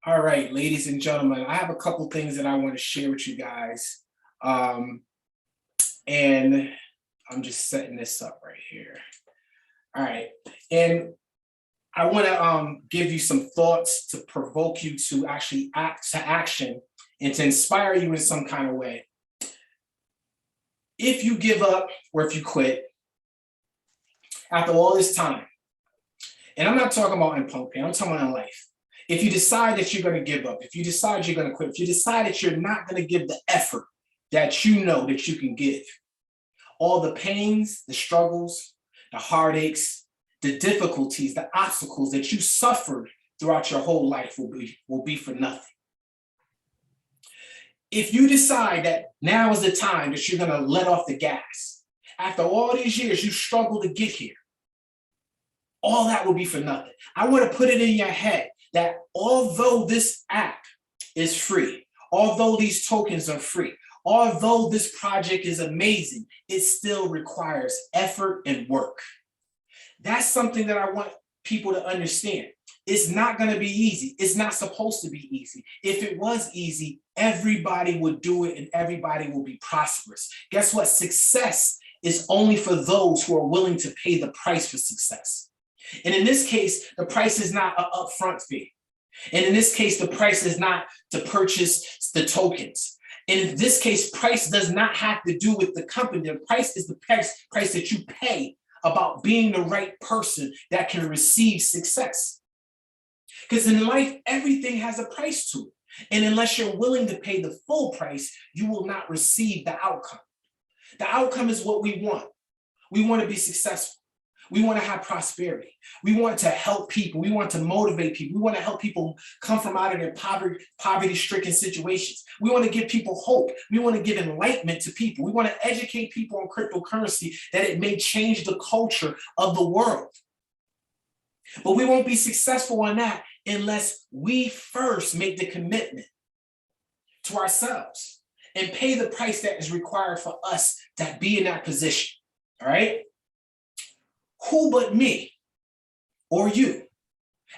All right, ladies and gentlemen, I have a couple things that I want to share with you guys. And I'm just setting this up right here. All right. And I want to give you some thoughts to provoke you to actually act to action and to inspire you in some kind of way. If you give up or if you quit after all this time, and I'm not talking about in punk, I'm talking about in life. If you decide that you're going to give up, if you decide you're going to quit, if you decide that you're not going to give the effort that you know that you can give, all the pains, the struggles, the heartaches, the difficulties, the obstacles that you suffered throughout your whole life will be for nothing. If you decide that now is the time that you're going to let off the gas, after all these years you struggled to get here, all that will be for nothing. I want to put it in your head that although this app is free, although these tokens are free, although this project is amazing, it still requires effort and work. That's something that I want people to understand. It's not going to be easy. It's not supposed to be easy. If it was easy, everybody would do it and everybody will be prosperous. Guess what? Success is only for those who are willing to pay the price for success. And in this case, the price is not an upfront fee. And in this case, the price is not to purchase the tokens. And in this case, price does not have to do with the company. The price is the price that you pay about being the right person that can receive success. Because in life, everything has a price to it. And unless you're willing to pay the full price, you will not receive the outcome. The outcome is what we want. We want to be successful. We want to have prosperity. We want to help people. We want to motivate people. We want to help people come from out of their poverty-stricken situations. We want to give people hope. We want to give enlightenment to people. We want to educate people on cryptocurrency that it may change the culture of the world. But we won't be successful on that unless we first make the commitment to ourselves and pay the price that is required for us to be in that position. All right? Who but me or you,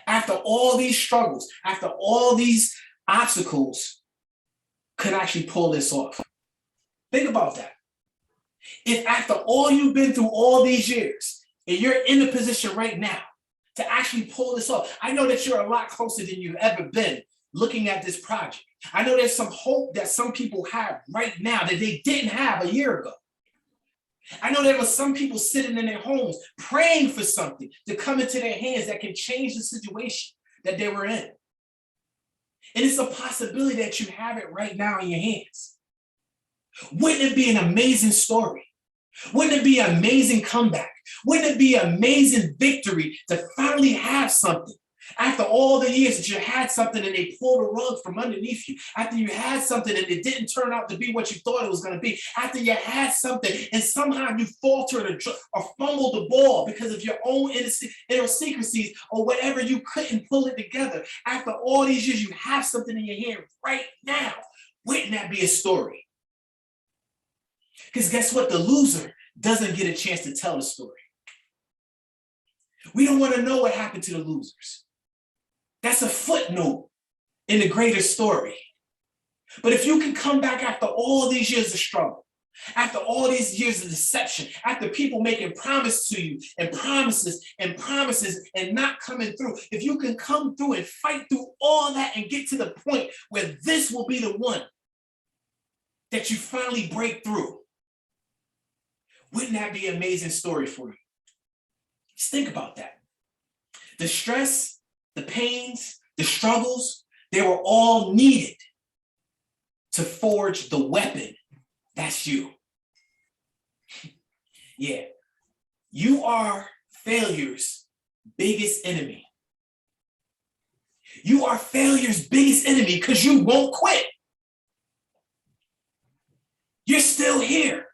after all these struggles, after all these obstacles, could actually pull this off? Think about that. If after all you've been through all these years, and you're in the position right now to actually pull this off, I know that you're a lot closer than you've ever been looking at this project. I know there's some hope that some people have right now that they didn't have a year ago. I know there were some people sitting in their homes praying for something to come into their hands that can change the situation that they were in. And it's a possibility that you have it right now in your hands. Wouldn't it be an amazing story? Wouldn't it be an amazing comeback? Wouldn't it be an amazing victory to finally have something? After all the years that you had something and they pulled the rug from underneath you, after you had something and it didn't turn out to be what you thought it was going to be, after you had something and somehow you faltered or fumbled the ball because of your own idiosyncrasies or whatever, you couldn't pull it together. After all these years, you have something in your hand right now. Wouldn't that be a story? Because guess what? The loser doesn't get a chance to tell the story. We don't want to know what happened to the losers. That's a footnote in the greater story. But if you can come back after all these years of struggle, after all these years of deception, after people making promises to you and promises and not coming through, if you can come through and fight through all that and get to the point where this will be the one that you finally break through, wouldn't that be an amazing story for you? Just think about that. The stress, the pains, the struggles, they were all needed to forge the weapon. That's you. Yeah. You are failure's biggest enemy. You are failure's biggest enemy because you won't quit. You're still here.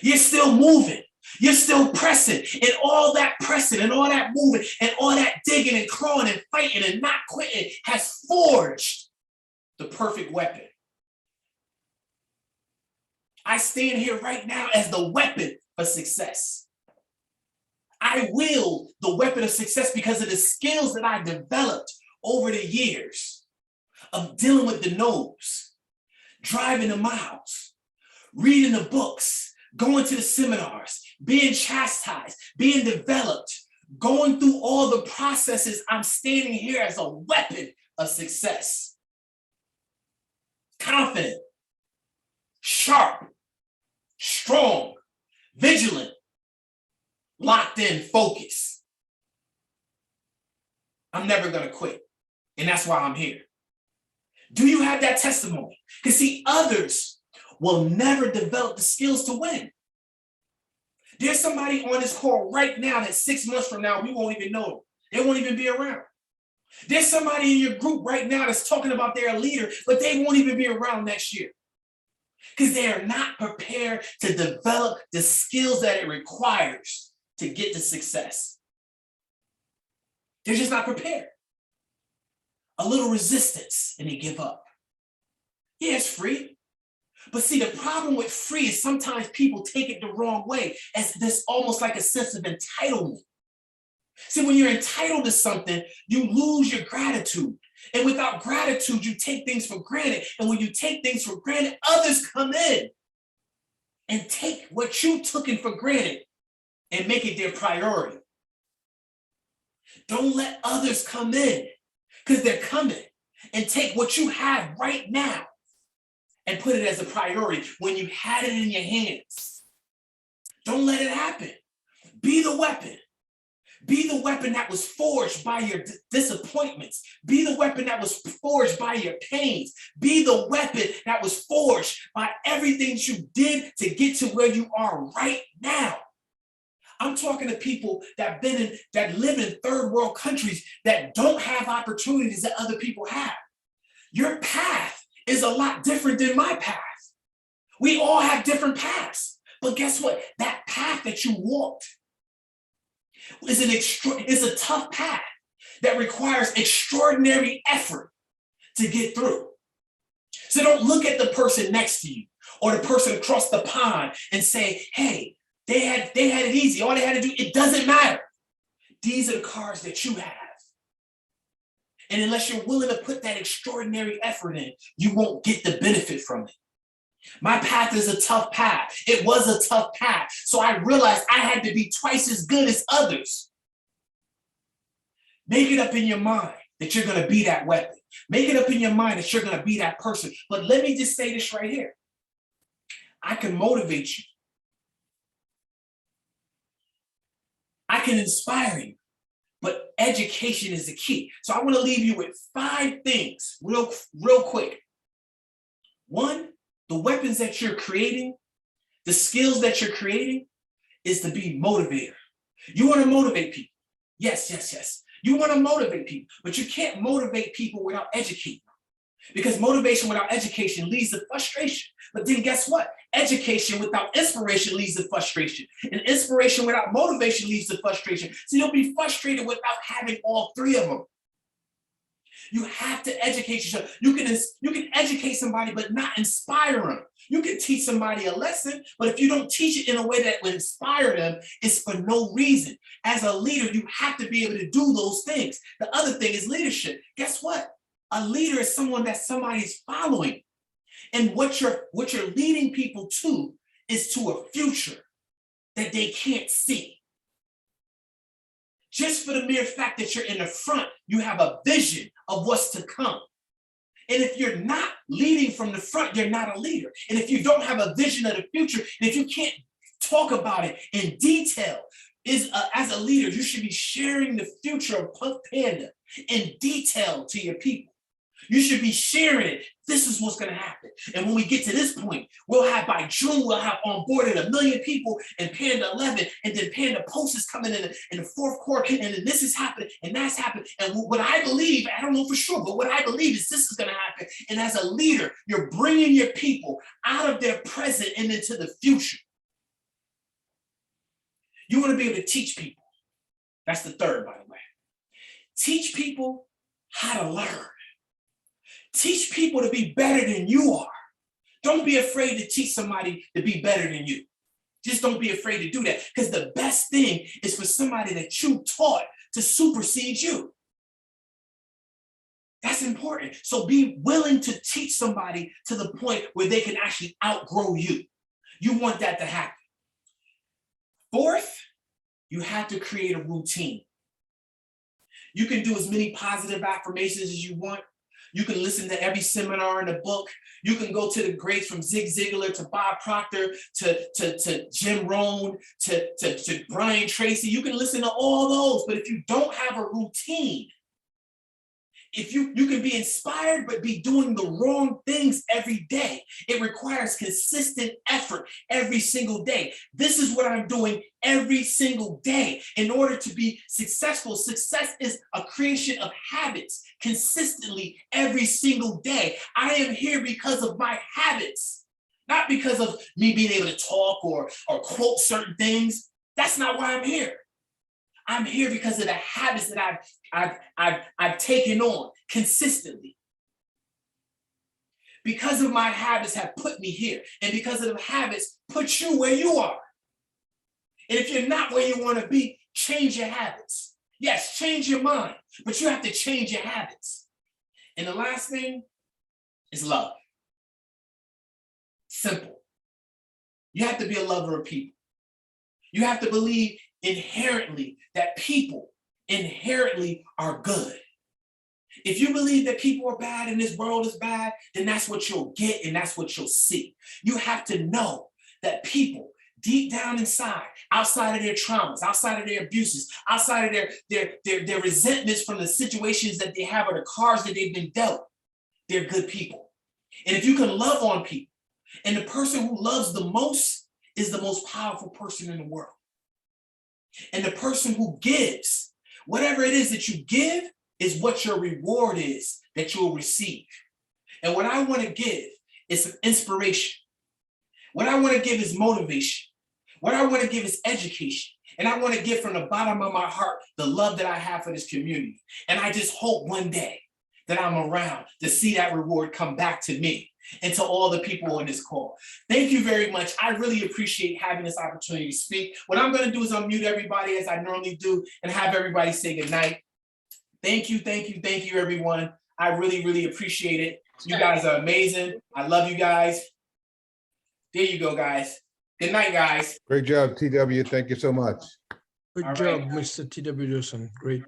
You're still moving. You're still pressing, and all that pressing and all that moving and all that digging and clawing and fighting and not quitting has forged the perfect weapon. I stand here right now as the weapon for success. I wield the weapon of success because of the skills that I developed over the years of dealing with the no's, driving the miles, reading the books, going to the seminars, being chastised, being developed, going through all the processes. I'm standing here as a weapon of success. Confident, sharp, strong, vigilant, locked in, focused. I'm never going to quit. And that's why I'm here. Do you have that testimony? Because see, others will never develop the skills to win. There's somebody on this call right now that 6 months from now, we won't even know them. They won't even be around. There's somebody in your group right now that's talking about they're a leader, but they won't even be around next year because they are not prepared to develop the skills that it requires to get to success. They're just not prepared. A little resistance and they give up. Yeah, it's free. But see, the problem with free is sometimes people take it the wrong way as this almost like a sense of entitlement. See, when you're entitled to something, you lose your gratitude. And without gratitude, you take things for granted. And when you take things for granted, others come in and take what you took in for granted and make it their priority. Don't let others come in because they're coming and take what you have right now and put it as a priority when you had it in your hands. Don't let it happen. Be the weapon. Be the weapon that was forged by your disappointments. Be the weapon that was forged by your pains. Be the weapon that was forged by everything you did to get to where you are right now. I'm talking to people that live in third world countries that don't have opportunities that other people have. Your path is a lot different than my path. We all have different paths. But guess what? That path that you walked is a tough path that requires extraordinary effort to get through. So don't look at the person next to you or the person across the pond and say, hey, they had it easy. All they had to do, it doesn't matter. These are the cards that you have. And unless you're willing to put that extraordinary effort in, you won't get the benefit from it. My path is a tough path. It was a tough path. So I realized I had to be twice as good as others. Make it up in your mind that you're going to be that weapon. Make it up in your mind that you're going to be that person. But let me just say this right here. I can motivate you. I can inspire you. But education is the key. So I want to leave you with 5 things real quick. 1, the weapons that you're creating, the skills that you're creating is to be motivator. You want to motivate people. Yes. You want to motivate people, but you can't motivate people without educating them. Because motivation without education leads to frustration. But then guess what? Education without inspiration leads to frustration. And inspiration without motivation leads to frustration. So you'll be frustrated without having all 3 of them. You have to educate yourself. You can educate somebody, but not inspire them. You can teach somebody a lesson, but if you don't teach it in a way that would inspire them, it's for no reason. As a leader, you have to be able to do those things. The other thing is leadership. Guess what? A leader is someone that somebody's following. And what you're leading people to is to a future that they can't see. Just for the mere fact that you're in the front, you have a vision of what's to come. And if you're not leading from the front, you're not a leader. And if you don't have a vision of the future, and if you can't talk about it in detail, as a leader, you should be sharing the future of Panda in detail to your people. You should be sharing it. This is what's going to happen. And when we get to this point, by June, we'll have onboarded 1 million people in Panda 11, and then Panda Post is coming in the 4th quarter, and then this is happening, and that's happening. And what I believe, I don't know for sure, but what I believe is this is going to happen. And as a leader, you're bringing your people out of their present and into the future. You want to be able to teach people. That's the 3rd, by the way. Teach people how to learn. Teach people to be better than you are. Don't be afraid to teach somebody to be better than you. Just don't be afraid to do that, because the best thing is for somebody that you taught to supersede you. That's important. So be willing to teach somebody to the point where they can actually outgrow you. You want that to happen. Fourth, you have to create a routine. You can do as many positive affirmations as you want. You can listen to every seminar in the book. You can go to the greats from Zig Ziglar to Bob Proctor to Jim Rohn to Brian Tracy. You can listen to all those, but if you don't have a routine, if you can be inspired but be doing the wrong things every day. It requires consistent effort every single day. This is what I'm doing every single day in order to be successful. Success is a creation of habits consistently every single day. I am here because of my habits, not because of me being able to talk or quote certain things. That's not why I'm here. I'm here because of the habits that I've taken on consistently. Because of my habits have put me here, and because of the habits put you where you are. And if you're not where you want to be, change your habits. Yes, change your mind, but you have to change your habits. And the last thing is love. Simple. You have to be a lover of people. You have to believe inherently that people inherently are good. If you believe that people are bad and this world is bad, then that's what you'll get and that's what you'll see. You have to know that people deep down inside, outside of their traumas, outside of their abuses, outside of their resentments from the situations that they have or the cards that they've been dealt, they're good people. And if you can love on people, and the person who loves the most is the most powerful person in the world. And the person who gives, whatever it is that you give, is what your reward is that you'll receive. And what I want to give is inspiration. What I want to give is motivation. What I want to give is education. And I want to give from the bottom of my heart the love that I have for this community. And I just hope one day that I'm around to see that reward come back to me and to all the people on this call. Thank you very much. I really appreciate having this opportunity to speak. What I'm going to do is unmute everybody as I normally do and have everybody say goodnight. Thank you, everyone. I really, really appreciate it. You guys are amazing. I love you guys. There you go, guys. Good night, guys. Great job, TW. Thank you so much. Good job, Mr. TW Dawson. Great.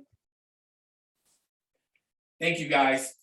Thank you, guys.